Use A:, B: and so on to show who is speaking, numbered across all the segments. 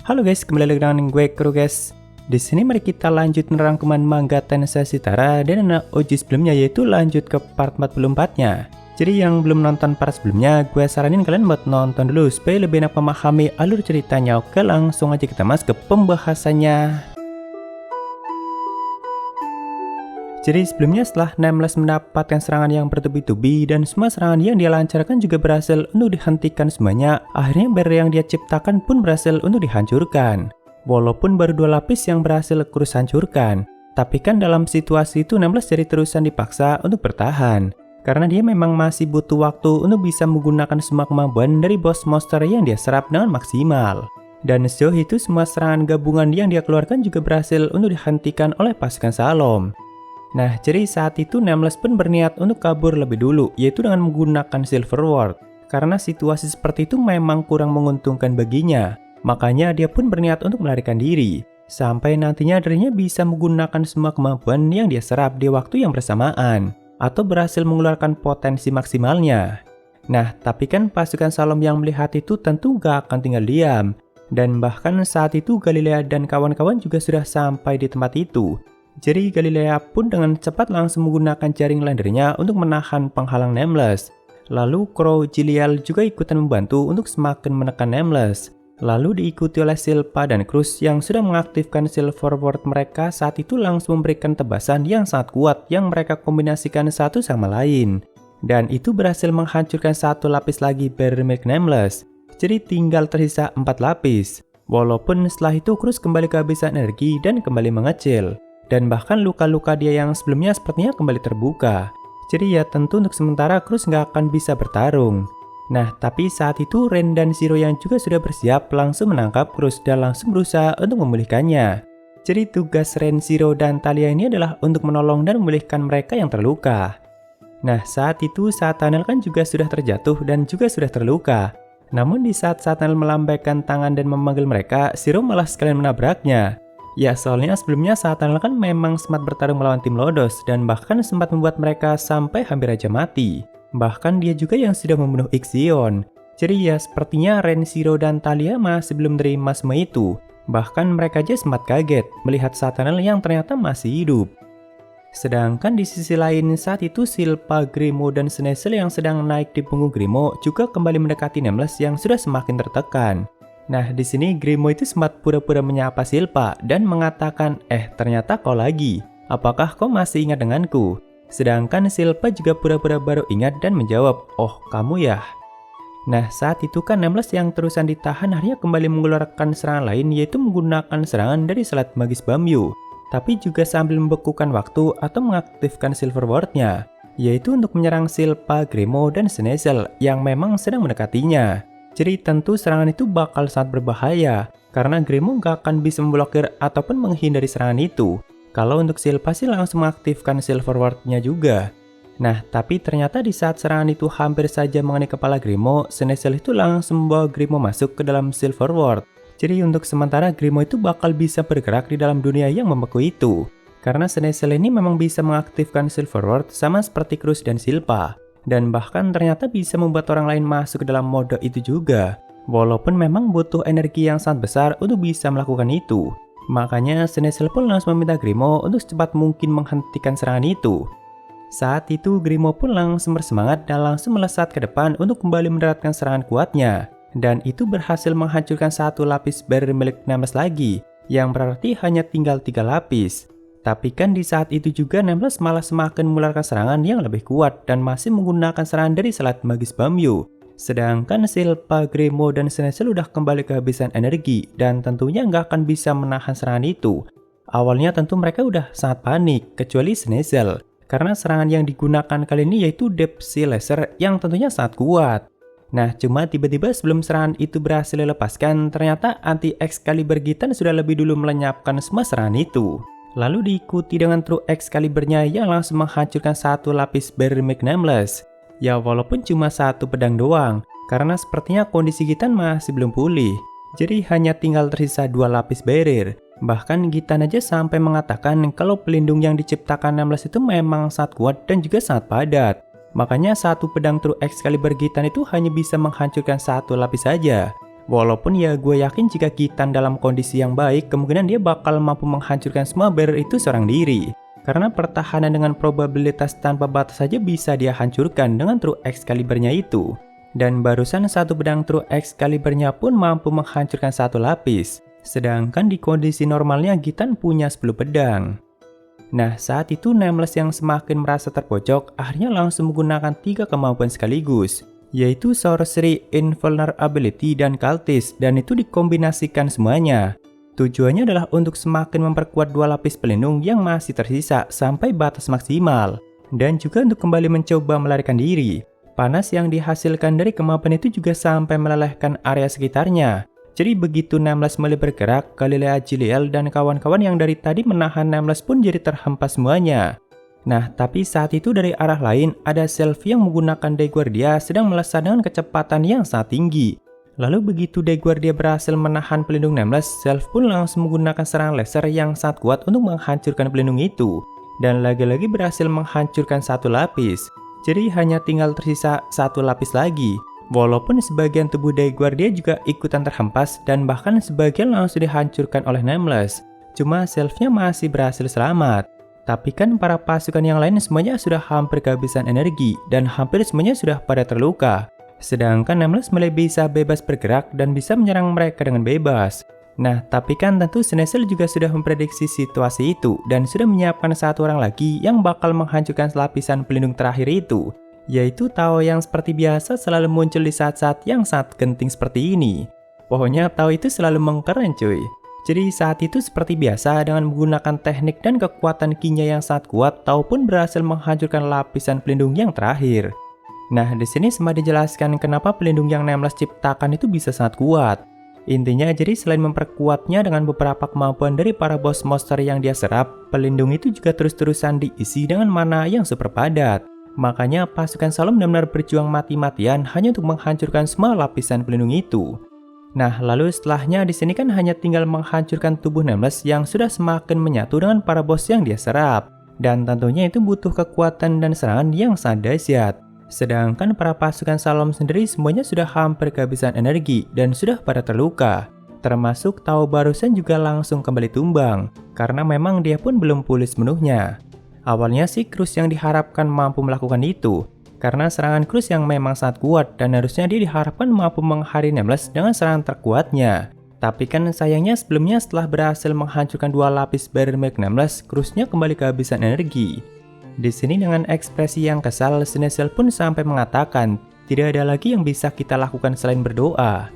A: Halo guys, kembali lagi dengan gue Kuro guys. Di sini mari kita lanjut merangkuman manga Tensei Shitara dan OG sebelumnya, yaitu lanjut ke part 44-nya. Jadi yang belum nonton part sebelumnya, gue saranin kalian buat nonton dulu supaya lebih enak memahami alur ceritanya. Oke, langsung aja kita masuk ke pembahasannya. Jadi sebelumnya setelah Nameless mendapatkan serangan yang bertubi-tubi dan semua serangan yang dia lancarkan juga berhasil untuk dihentikan semuanya, akhirnya barrier yang dia ciptakan pun berhasil untuk dihancurkan. Walaupun baru 2 lapis yang berhasil Cruz hancurkan, tapi kan dalam situasi itu Nameless jadi terusan dipaksa untuk bertahan. Karena dia memang masih butuh waktu untuk bisa menggunakan semua kemampuan dari boss monster yang dia serap dengan maksimal. Dan sejauh itu semua serangan gabungan yang dia keluarkan juga berhasil untuk dihentikan oleh pasukan Shalom. Nah, jadi saat itu Nameless pun berniat untuk kabur lebih dulu, yaitu dengan menggunakan Silver Ward. Karena situasi seperti itu memang kurang menguntungkan baginya, makanya dia pun berniat untuk melarikan diri. Sampai nantinya dirinya bisa menggunakan semua kemampuan yang dia serap di waktu yang bersamaan, atau berhasil mengeluarkan potensi maksimalnya. Nah, tapi kan pasukan Shalom yang melihat itu tentu gak akan tinggal diam. Dan bahkan saat itu Galilea dan kawan-kawan juga sudah sampai di tempat itu. Jadi Galilea pun dengan cepat langsung menggunakan jaring lendernya untuk menahan penghalang Nameless. Lalu Crow Gilial juga ikutan membantu untuk semakin menekan Nameless. Lalu diikuti oleh Silpa dan Cruz yang sudah mengaktifkan Silver Ward mereka saat itu langsung memberikan tebasan yang sangat kuat yang mereka kombinasikan satu sama lain. Dan itu berhasil menghancurkan satu lapis lagi barrier milik Nameless. Jadi tinggal tersisa 4 lapis. Walaupun setelah itu Cruz kembali kehabisan energi dan kembali mengecil. Dan bahkan luka-luka dia yang sebelumnya sepertinya kembali terbuka. Jadi ya tentu untuk sementara Cruz nggak akan bisa bertarung. Nah, tapi saat itu Ren dan Shiro yang juga sudah bersiap langsung menangkap Cruz dan langsung berusaha untuk memulihkannya. Jadi tugas Ren, Shiro, dan Thalia ini adalah untuk menolong dan memulihkan mereka yang terluka. Nah, saat itu Satanel kan juga sudah terjatuh dan juga sudah terluka. Namun di saat Satanel melambaikan tangan dan memanggil mereka, Shiro malah sekalian menabraknya. Ya, soalnya sebelumnya Satanel kan memang sempat bertarung melawan tim Lodos dan bahkan sempat membuat mereka sampai hampir aja mati. Bahkan dia juga yang sudah membunuh Ixion. Jadi ya sepertinya Ren, Shiro, dan Thalia masih belum terima semua itu. Bahkan mereka aja sempat kaget melihat Satanel yang ternyata masih hidup. Sedangkan di sisi lain saat itu Silpa, Grimo, dan Sneasel yang sedang naik di punggung Grimo juga kembali mendekati Nameless yang sudah semakin tertekan. Nah, di sini Grimo itu sempat pura-pura menyapa Silpa dan mengatakan, ternyata kau lagi. Apakah kau masih ingat denganku?" Sedangkan Silpa juga pura-pura baru ingat dan menjawab, "Oh, kamu ya." Nah, saat itu kan Nameless yang terusan ditahan akhirnya kembali mengeluarkan serangan lain, yaitu menggunakan serangan dari Selat Magis Bamyu. Tapi juga sambil membekukan waktu atau mengaktifkan Silver Ward-nya, yaitu untuk menyerang Silpa, Grimo, dan Sneasel yang memang sedang mendekatinya. Jadi tentu serangan itu bakal sangat berbahaya, karena Grimo gak akan bisa memblokir ataupun menghindari serangan itu. Kalau untuk Silpa sih langsung mengaktifkan Silver Ward-nya juga. Nah, tapi ternyata di saat serangan itu hampir saja mengenai kepala Grimo, Sneasel itu langsung membawa Grimo masuk ke dalam Silver Ward. Jadi untuk sementara Grimo itu bakal bisa bergerak di dalam dunia yang membeku itu. Karena Sneasel ini memang bisa mengaktifkan Silver Ward sama seperti Cruz dan Silpa. Dan bahkan ternyata bisa membuat orang lain masuk ke dalam mode itu juga. Walaupun memang butuh energi yang sangat besar untuk bisa melakukan itu. Makanya Sneasel pun langsung meminta Grimo untuk secepat mungkin menghentikan serangan itu. Saat itu Grimo pun langsung bersemangat dan langsung melesat ke depan untuk kembali mendaratkan serangan kuatnya. Dan itu berhasil menghancurkan satu lapis barrier milik Nameless lagi, yang berarti hanya tinggal 3 lapis. Tapi kan di saat itu juga Nameless malah semakin mengeluarkan serangan yang lebih kuat dan masih menggunakan serangan dari Selat Magis Bamyu. Sedangkan Silpa, Grimo, dan Sneasel udah kembali kehabisan energi dan tentunya nggak akan bisa menahan serangan itu. Awalnya tentu mereka udah sangat panik, kecuali Sneasel. Karena serangan yang digunakan kali ini yaitu Deep Sea Laser yang tentunya sangat kuat. Nah, cuma tiba-tiba sebelum serangan itu berhasil dilepaskan, ternyata anti-Excalibur Gitan sudah lebih dulu melenyapkan semua serangan itu. Lalu diikuti dengan True Excalibur-nya yang langsung menghancurkan satu lapis barrier milik Nameless. Ya walaupun cuma satu pedang doang, karena sepertinya kondisi Gitan masih belum pulih. Jadi hanya tinggal tersisa 2 lapis barrier. Bahkan Gitan aja sampai mengatakan kalau pelindung yang diciptakan Nameless itu memang sangat kuat dan juga sangat padat. Makanya satu pedang True Excalibur Gitan itu hanya bisa menghancurkan satu lapis saja. Walaupun ya gue yakin jika Gitan dalam kondisi yang baik, kemungkinan dia bakal mampu menghancurkan semua barrier itu seorang diri. Karena pertahanan dengan probabilitas tanpa batas saja bisa dia hancurkan dengan True Excalibur-nya itu. Dan barusan satu pedang True Excalibur-nya pun mampu menghancurkan satu lapis. Sedangkan di kondisi normalnya Gitan punya 10 pedang. Nah, saat itu Nameless yang semakin merasa terpojok akhirnya langsung menggunakan 3 kemampuan sekaligus, yaitu Sorcery, Invulnerability, dan Cultist, dan itu dikombinasikan semuanya. Tujuannya adalah untuk semakin memperkuat 2 lapis pelindung yang masih tersisa sampai batas maksimal, dan juga untuk kembali mencoba melarikan diri. Panas yang dihasilkan dari kemampuan itu juga sampai melelehkan area sekitarnya. Jadi begitu Nameless mulai bergerak, Galilea Jiliel dan kawan-kawan yang dari tadi menahan Nameless pun jadi terhempas semuanya. Nah, tapi saat itu dari arah lain ada Sylvie yang menggunakan Daiguardia sedang melesat dengan kecepatan yang sangat tinggi. Lalu begitu Daiguardia berhasil menahan pelindung Nameless, Sylvie pun langsung menggunakan serangan laser yang sangat kuat untuk menghancurkan pelindung itu. Dan lagi-lagi berhasil menghancurkan satu lapis. Jadi hanya tinggal tersisa satu lapis lagi. Walaupun sebagian tubuh Daiguardia juga ikutan terhempas dan bahkan sebagian langsung dihancurkan oleh Nameless. Cuma Sylvie-nya masih berhasil selamat. Tapi kan para pasukan yang lain semuanya sudah hampir kehabisan energi dan hampir semuanya sudah pada terluka. Sedangkan Nameless mulai bisa bebas bergerak dan bisa menyerang mereka dengan bebas. Nah, tapi kan tentu Sneasel juga sudah memprediksi situasi itu dan sudah menyiapkan satu orang lagi yang bakal menghancurkan lapisan pelindung terakhir itu. Yaitu Tao yang seperti biasa selalu muncul di saat-saat yang sangat genting seperti ini. Pokoknya Tao itu selalu mengkeren cuy. Jadi saat itu seperti biasa dengan menggunakan teknik dan kekuatan Ki-nya yang sangat kuat, Tao pun berhasil menghancurkan lapisan pelindung yang terakhir. Nah, di sini sempat dijelaskan kenapa pelindung yang Nameless ciptakan itu bisa sangat kuat. Intinya jadi selain memperkuatnya dengan beberapa kemampuan dari para boss monster yang dia serap, pelindung itu juga terus-terusan diisi dengan mana yang super padat. Makanya pasukan Salom benar-benar berjuang mati-matian hanya untuk menghancurkan semua lapisan pelindung itu. Nah, lalu setelahnya di sini kan hanya tinggal menghancurkan tubuh Nameless yang sudah semakin menyatu dengan para bos yang dia serap. Dan tentunya itu butuh kekuatan dan serangan yang sangat dahsyat. Sedangkan para pasukan Salom sendiri semuanya sudah hampir kehabisan energi dan sudah pada terluka. Termasuk Tao barusan juga langsung kembali tumbang, karena memang dia pun belum pulih sepenuhnya. Awalnya sih Cruz yang diharapkan mampu melakukan itu, karena serangan Cruz yang memang sangat kuat dan harusnya dia diharapkan mampu menghari Nameless dengan serangan terkuatnya. Tapi kan sayangnya sebelumnya setelah berhasil menghancurkan 2 lapis barrier milik Nameless, Cruz-nya kembali kehabisan energi. Di sini dengan ekspresi yang kesal, Sneasel pun sampai mengatakan, tidak ada lagi yang bisa kita lakukan selain berdoa.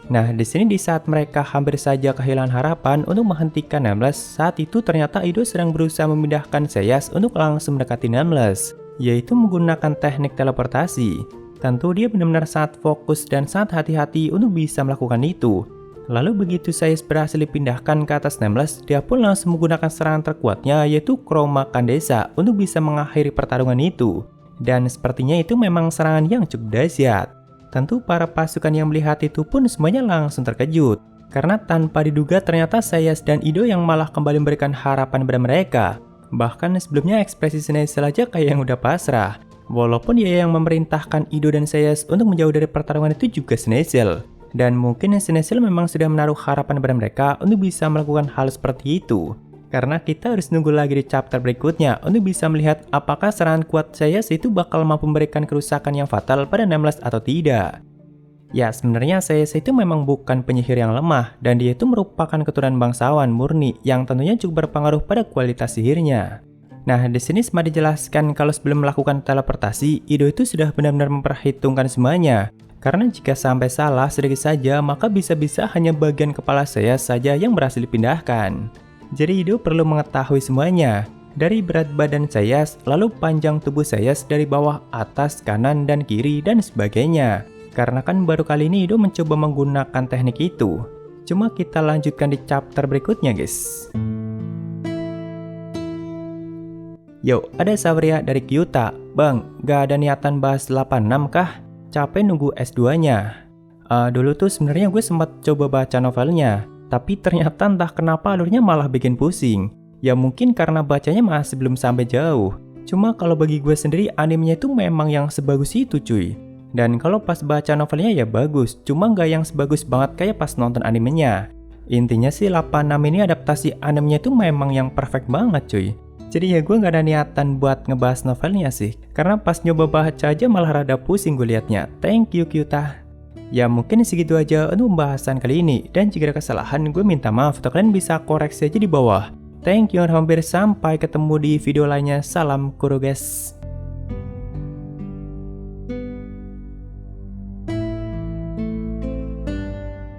A: Nah, di sini di saat mereka hampir saja kehilangan harapan untuk menghentikan Nameless, saat itu ternyata Ido sedang berusaha memindahkan Seyas untuk langsung mendekati Nameless, yaitu menggunakan teknik teleportasi. Tentu dia benar-benar sangat fokus dan sangat hati-hati untuk bisa melakukan itu. Lalu begitu Seyas berhasil dipindahkan ke atas Nameless, dia pun langsung menggunakan serangan terkuatnya yaitu Chroma Kandesa untuk bisa mengakhiri pertarungan itu. Dan sepertinya itu memang serangan yang cukup dahsyat. Tentu para pasukan yang melihat itu pun semuanya langsung terkejut. Karena tanpa diduga ternyata Seyas dan Ido yang malah kembali memberikan harapan pada mereka. Bahkan sebelumnya ekspresi Sneasel aja kayak yang udah pasrah. Walaupun dia yang memerintahkan Ido dan Seyas untuk menjauh dari pertarungan itu juga Sneasel. Dan mungkin Sneasel memang sudah menaruh harapan pada mereka untuk bisa melakukan hal seperti itu. Karena kita harus nunggu lagi di chapter berikutnya untuk bisa melihat apakah serangan kuat Seyas itu bakal mampu memberikan kerusakan yang fatal pada Nameless atau tidak. Ya, sebenarnya Seyas itu memang bukan penyihir yang lemah dan dia itu merupakan keturunan bangsawan murni yang tentunya cukup berpengaruh pada kualitas sihirnya. Nah, di sini sempat dijelaskan kalau sebelum melakukan teleportasi, Ido itu sudah benar-benar memperhitungkan semuanya. Karena jika sampai salah sedikit saja, maka bisa-bisa hanya bagian kepala Seyas saja yang berhasil dipindahkan. Jadi Ido perlu mengetahui semuanya, dari berat badan Seyas, lalu panjang tubuh Seyas dari bawah, atas, kanan, dan kiri, dan sebagainya. Karena kan baru kali ini Ido mencoba menggunakan teknik itu. Cuma kita lanjutkan di chapter berikutnya guys. Yo, ada Savria dari Kyuta. Bang, gak ada niatan bahas 86 kah? Capek nunggu S2-nya. Dulu tuh sebenarnya gue sempat coba baca novelnya, tapi ternyata entah kenapa alurnya malah bikin pusing. Ya mungkin karena bacanya masih belum sampai jauh. Cuma kalau bagi gue sendiri animenya itu memang yang sebagus itu cuy. Dan kalau pas baca novelnya ya bagus, cuma nggak yang sebagus banget kayak pas nonton animenya. Intinya sih 86 ini adaptasi animenya itu memang yang perfect banget cuy. Jadi ya gue nggak ada niatan buat ngebahas novelnya sih, karena pas nyoba baca aja malah rada pusing gue liatnya. Thank you Kyuta. Ya mungkin segitu aja untuk pembahasan kali ini, dan jika ada kesalahan gue minta maaf atau kalian bisa koreksi aja di bawah. Thank you, hampir sampai ketemu di video lainnya. Salam kuro guys.